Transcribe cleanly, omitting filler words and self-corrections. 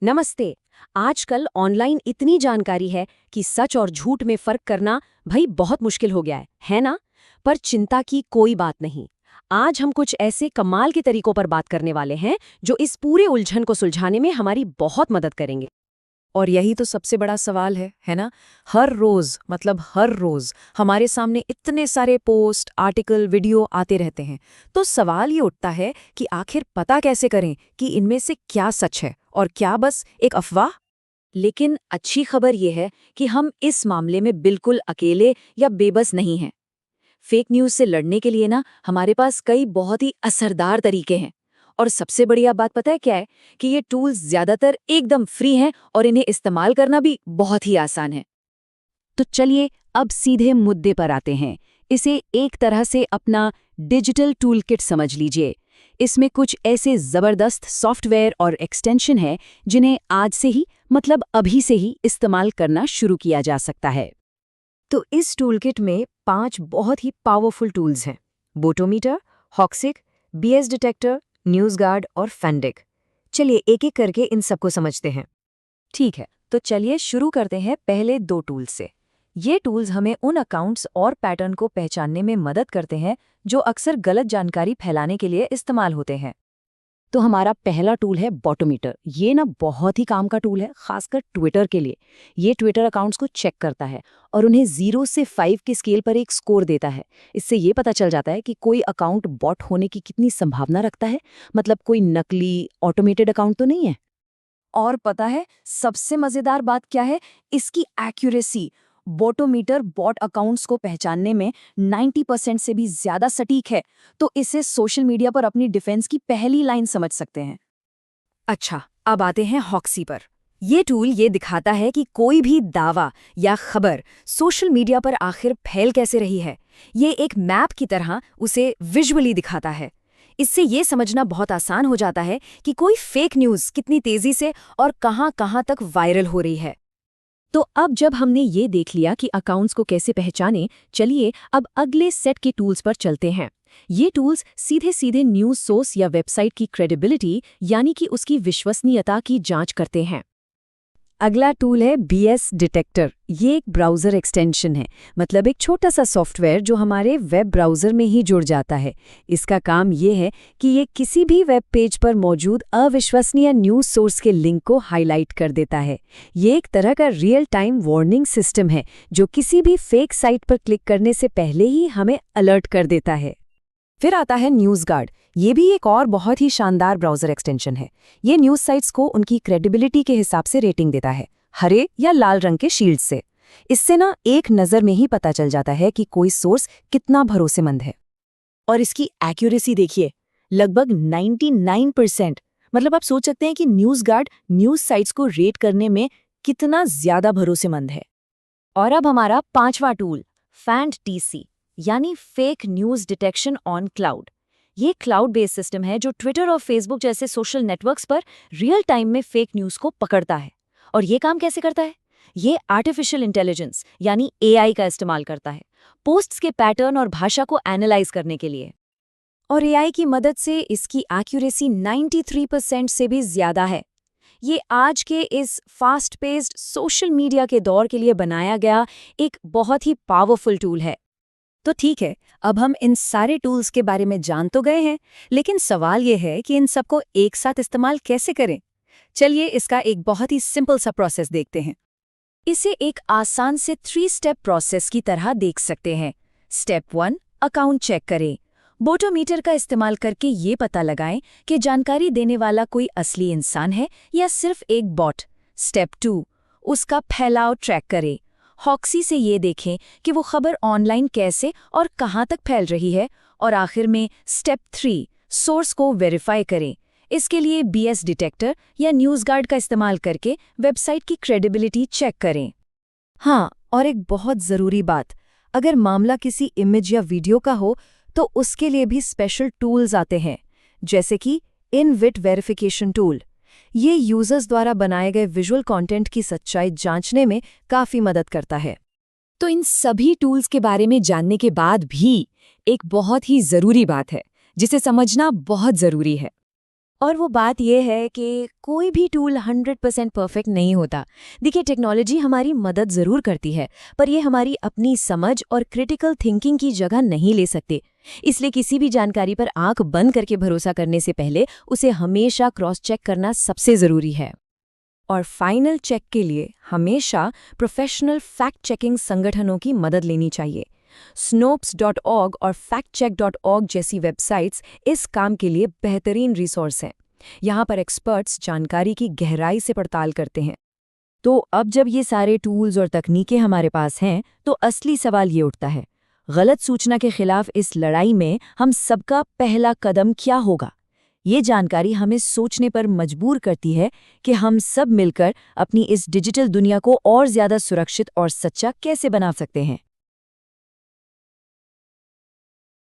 नमस्ते। आजकल ऑनलाइन इतनी जानकारी है कि सच और झूठ में फर्क करना भई बहुत मुश्किल हो गया है ना? पर चिंता की कोई बात नहीं। आज हम कुछ ऐसे कमाल के तरीकों पर बात करने वाले हैं जो इस पूरे उलझन को सुलझाने में हमारी बहुत मदद करेंगे। और यही तो सबसे बड़ा सवाल है ना? हर रोज हमारे सामने इतने सारे पोस्ट, आर्टिकल, वीडियो आते रहते हैं। तो सवाल ये उठता है कि आखिर पता कैसे करें कि इनमें से क्या सच है और क्या बस एक अफवाह? लेकिन अच्छी खबर यह है कि हम इस मामले में बिल्कुल अकेले या बेबस नहीं हैं। फेक न्यूज़ से लड़ने के लिए ना हमारे पास कई बहुत ही असरदार तरीके हैं। और सबसे बढ़िया बात पता है क्या है? कि ये टूल्स ज़्यादातर एकदम फ्री हैं और इन्हें इस्तेमाल करना भी बहुत ही आसान है। तो चलिए अब सीधे मुद्दे पर आते हैं। इसे एक तरह से अपना डिजिटल टूल किट समझ लीजिए। इसमें कुछ ऐसे ज़बरदस्त सॉफ्टवेयर और एक्सटेंशन है जिन्हें आज से ही मतलब अभी से ही इस्तेमाल करना शुरू किया जा सकता है। तो इस टूलकिट में 5 बहुत ही पावरफुल टूल्स हैं: बोटोमीटर, हॉक्सिक, बीएस डिटेक्टर, न्यूज़गार्ड और फैंडिक। चलिए एक एक करके इन सबको समझते हैं। ठीक है, तो चलिए शुरू करते हैं पहले 2 टूल्स से। ये टूल्स हमें उन अकाउंट्स और पैटर्न को पहचानने में मदद करते हैं जो अक्सर गलत जानकारी फैलाने के लिए इस्तेमाल होते हैं। तो हमारा पहला टूल है बोटोमीटर। ये ना बहुत ही काम का टूल है, खासकर ट्विटर के लिए। ये ट्विटर अकाउंट्स को चेक करता है और उन्हें 0 से 5 के स्केल पर एक स्कोर देता है। इससे ये पता चल जाता है कि कोई अकाउंट बॉट होने की कितनी संभावना रखता है, मतलब कोई नकली ऑटोमेटेड अकाउंट तो नहीं है। और पता है सबसे मजेदार बात क्या है? इसकी एक्यूरेसी। बोटोमीटर बॉट अकाउंट्स को पहचानने में 90% से भी ज्यादा सटीक है। तो इसे सोशल मीडिया पर अपनी डिफेंस की पहली लाइन समझ सकते हैं। अच्छा, अब आते हैं हॉक्सी पर। ये टूल ये दिखाता है कि कोई भी दावा या खबर सोशल मीडिया पर आखिर फैल कैसे रही है। ये एक मैप की तरह उसे विजुअली दिखाता है। इससे ये समझना बहुत आसान हो जाता है कि कोई फेक न्यूज़ कितनी तेजी से और कहां-कहां तक वायरल हो रही है। तो अब जब हमने ये देख लिया कि अकाउंट्स को कैसे पहचानें, चलिए अब अगले सेट के टूल्स पर चलते हैं। ये टूल्स सीधे सीधे न्यूज़ सोर्स या वेबसाइट की क्रेडिबिलिटी यानी कि उसकी विश्वसनीयता की जांच करते हैं। अगला टूल है बीएस डिटेक्टर। ये एक ब्राउज़र एक्सटेंशन है, मतलब एक छोटा सा सॉफ्टवेयर जो हमारे वेब ब्राउज़र में ही जुड़ जाता है। इसका काम ये है कि ये किसी भी वेब पेज पर मौजूद अविश्वसनीय न्यूज़ सोर्स के लिंक को हाईलाइट कर देता है। ये एक तरह का रियल टाइम वार्निंग सिस्टम है जो किसी भी फेक साइट पर क्लिक करने से पहले ही हमें अलर्ट कर देता है। फिर आता है न्यूज़गार्ड। ये भी एक और बहुत ही शानदार ब्राउज़र एक्सटेंशन है। ये न्यूज़ साइट्स को उनकी क्रेडिबिलिटी के हिसाब से रेटिंग देता है, हरे या लाल रंग के शील्ड से। इससे ना एक नज़र में ही पता चल जाता है कि कोई सोर्स कितना भरोसेमंद है। और इसकी एक्यूरेसी देखिए, लगभग 99%। मतलब आप सोच सकते हैं कि न्यूज़गार्ड न्यूज़ साइट्स को रेट करने में कितना ज़्यादा भरोसेमंद है। और अब हमारा 5वां टूल, फैंड-टीसी, यानी fake news detection on cloud. ये क्लाउड बेस्ड सिस्टम है जो ट्विटर और फेसबुक जैसे सोशल नेटवर्क्स पर रियल टाइम में फेक न्यूज़ को पकड़ता है। और ये काम कैसे करता है? ये आर्टिफिशियल इंटेलिजेंस यानी एआई का इस्तेमाल करता है, पोस्ट्स के पैटर्न और भाषा को एनालाइज करने के लिए। और एआई की मदद से इसकी एक्यूरेसी 93% से भी ज़्यादा है। ये आज के इस फास्ट पेस्ड सोशल मीडिया के दौर के लिए बनाया गया एक बहुत ही पावरफुल टूल है। तो ठीक है, अब हम इन सारे टूल्स के बारे में जान तो गए हैं, लेकिन सवाल ये है कि इन सबको एक साथ इस्तेमाल कैसे करें। चलिए इसका एक बहुत ही सिंपल सा प्रोसेस देखते हैं। इसे एक आसान से 3 स्टेप प्रोसेस की तरह देख सकते हैं। स्टेप 1, अकाउंट चेक करें। बोटोमीटर का इस्तेमाल करके ये पता लगाएं कि जानकारी देने वाला कोई असली इंसान है या सिर्फ एक बॉट। स्टेप 2, उसका फैलाव ट्रैक करें। हॉक्सी से ये देखें कि वो खबर ऑनलाइन कैसे और कहाँ तक फैल रही है। और आखिर में स्टेप 3, सोर्स को वेरीफाई करें। इसके लिए बीएस डिटेक्टर या न्यूज़गार्ड का इस्तेमाल करके वेबसाइट की क्रेडिबिलिटी चेक करें। हाँ, और एक बहुत ज़रूरी बात, अगर मामला किसी इमेज या वीडियो का हो तो उसके लिए भी स्पेशल टूल्स आते हैं, जैसे कि इनविट वेरिफिकेशन टूल। ये यूजर्स द्वारा बनाए गए विजुअल कंटेंट की सच्चाई जांचने में काफ़ी मदद करता है। तो इन सभी टूल्स के बारे में जानने के बाद भी एक बहुत ही ज़रूरी बात है जिसे समझना बहुत ज़रूरी है। और वो बात यह है कि कोई भी टूल 100% परफेक्ट नहीं होता। देखिए, टेक्नोलॉजी हमारी मदद ज़रूर करती है, पर ये हमारी अपनी समझ और क्रिटिकल थिंकिंग की जगह नहीं ले सकते। इसलिए किसी भी जानकारी पर आंख बंद करके भरोसा करने से पहले उसे हमेशा क्रॉस चेक करना सबसे ज़रूरी है। और फाइनल चेक के लिए हमेशा प्रोफेशनल फैक्ट चेकिंग संगठनों की मदद लेनी चाहिए। snopes.org और factcheck.org जैसी वेबसाइट्स इस काम के लिए बेहतरीन रिसोर्स हैं। यहाँ पर एक्सपर्ट्स जानकारी की गहराई से पड़ताल करते हैं। तो अब जब ये सारे टूल्स और तकनीकें हमारे पास हैं, तो असली सवाल ये उठता है, गलत सूचना के खिलाफ इस लड़ाई में हम सबका पहला कदम क्या होगा? ये जानकारी हमें सोचने पर मजबूर करती है कि हम सब मिलकर अपनी इस डिजिटल दुनिया को और ज्यादा सुरक्षित और सच्चा कैसे बना सकते हैं।